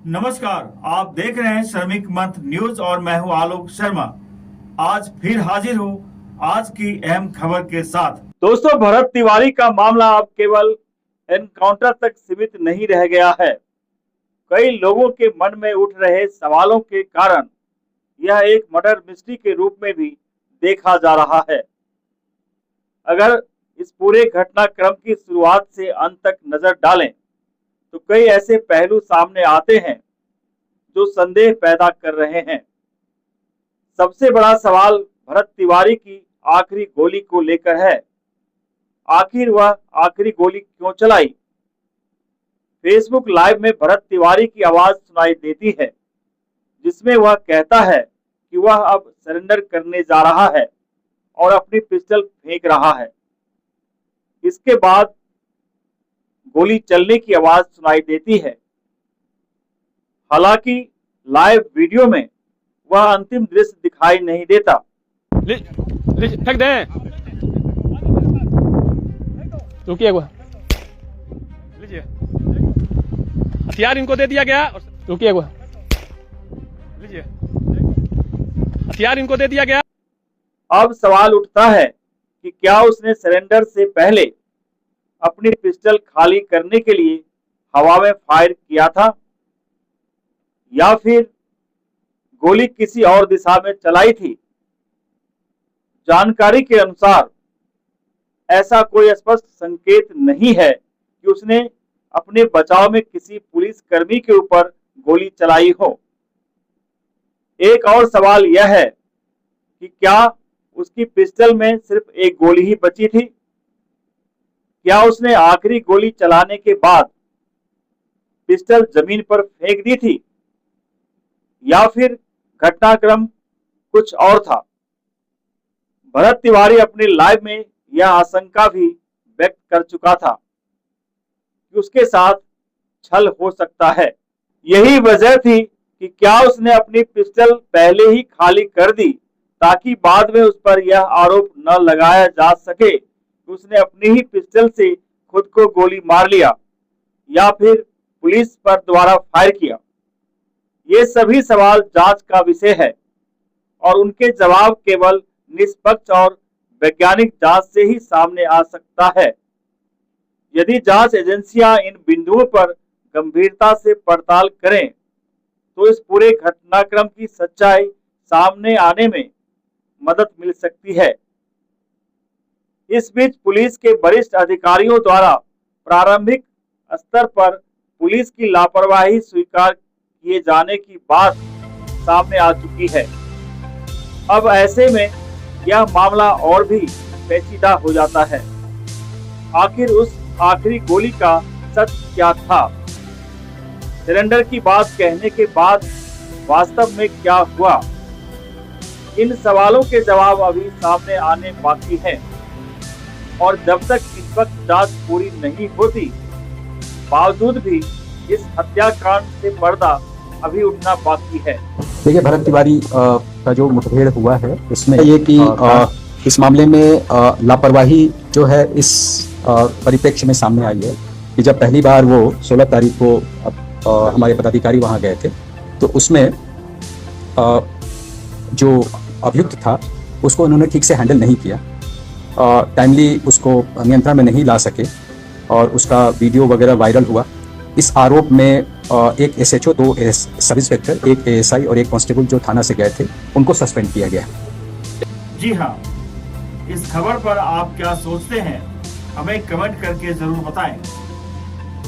नमस्कार, आप देख रहे हैं श्रमिक मंथ न्यूज और मैं हूं आलोक शर्मा। आज फिर हाजिर हूं आज की अहम खबर के साथ। दोस्तों, भरत तिवारी का मामला अब केवल एनकाउंटर तक सीमित नहीं रह गया है। कई लोगों के मन में उठ रहे सवालों के कारण यह एक मर्डर मिस्ट्री के रूप में भी देखा जा रहा है। अगर इस पूरे घटनाक्रम की शुरुआत से अंत तक नजर डालें तो कई ऐसे पहलू सामने आते हैं जो संदेह पैदा कर रहे हैं। सबसे बड़ा सवाल भरत तिवारी की आखिरी गोली को लेकर है। आखिर वह आखिरी गोली क्यों चलाई? फेसबुक लाइव में भरत तिवारी की आवाज सुनाई देती है जिसमें वह कहता है कि वह अब सरेंडर करने जा रहा है और अपनी पिस्टल फेंक रहा है। इसके बाद गोली चलने की आवाज सुनाई देती है। हालांकि लाइव वीडियो में वह अंतिम दृश्य दिखाई नहीं देता। फेंक दे। रुकिए, लीजिए, हथियार इनको दे दिया गया। रुकिए, लीजिए, हथियार इनको दे दिया गया। अब सवाल उठता है कि क्या उसने सरेंडर से पहले अपनी पिस्टल खाली करने के लिए हवा में फायर किया था या फिर गोली किसी और दिशा में चलाई थी? जानकारी के अनुसार ऐसा कोई स्पष्ट संकेत नहीं है कि उसने अपने बचाव में किसी पुलिस कर्मी के ऊपर गोली चलाई हो। एक और सवाल यह है कि क्या उसकी पिस्टल में सिर्फ एक गोली ही बची थी? क्या उसने आखिरी गोली चलाने के बाद पिस्टल जमीन पर फेंक दी थी या फिर घटनाक्रम कुछ और था? भरत तिवारी अपने लाइव में यह आशंका भी व्यक्त कर चुका था कि उसके साथ छल हो सकता है। यही वजह थी कि क्या उसने अपनी पिस्टल पहले ही खाली कर दी ताकि बाद में उस पर यह आरोप न लगाया जा सके कि उसने अपनी ही पिस्टल से खुद को गोली मार लिया या फिर पुलिस पर दोबारा फायर किया। ये सभी सवाल जांच का विषय है और उनके जवाब केवल निष्पक्ष और वैज्ञानिक जांच से ही सामने आ सकता है। यदि जांच एजेंसियां इन बिंदुओं पर गंभीरता से पड़ताल करें तो इस पूरे घटनाक्रम की सच्चाई सामने आने में मदद मिल सकती है। इस बीच पुलिस के वरिष्ठ अधिकारियों द्वारा प्रारंभिक स्तर पर पुलिस की लापरवाही स्वीकार किए जाने की बात सामने आ चुकी है। अब ऐसे में यह मामला और भी पेचीदा हो जाता है। आखिर उस आखिरी गोली का सच क्या था? सरेंडर की बात कहने के बाद वास्तव में क्या हुआ? इन सवालों के जवाब अभी सामने आने बाकी हैं और जब तक निष्पक्ष जांच पूरी नहीं होती बावजूद भी इस हत्याकांड से पर्दा अभी उठना बाकी है। देखिए, भरत तिवारी का जो मुठभेड़ हुआ है इसमें ये कि इस मामले में लापरवाही जो है इस परिप्रेक्ष्य में सामने आई है कि जब पहली बार वो 16 तारीख को हमारे पदाधिकारी वहां गए थे तो उसमें जो अभियुक्त था उसको उन्होंने ठीक से हैंडल नहीं किया, टाइमली उसको नियंत्रण में नहीं ला सके और उसका वीडियो वगैरह वायरल हुआ। इस आरोप में एक एसएचओ, 2 सब इंस्पेक्टर, एक एएसआई और एक कांस्टेबल जो थाना से गए थे उनको सस्पेंड किया गया। जी हाँ, इस खबर पर आप क्या सोचते हैं हमें कमेंट करके जरूर बताएं।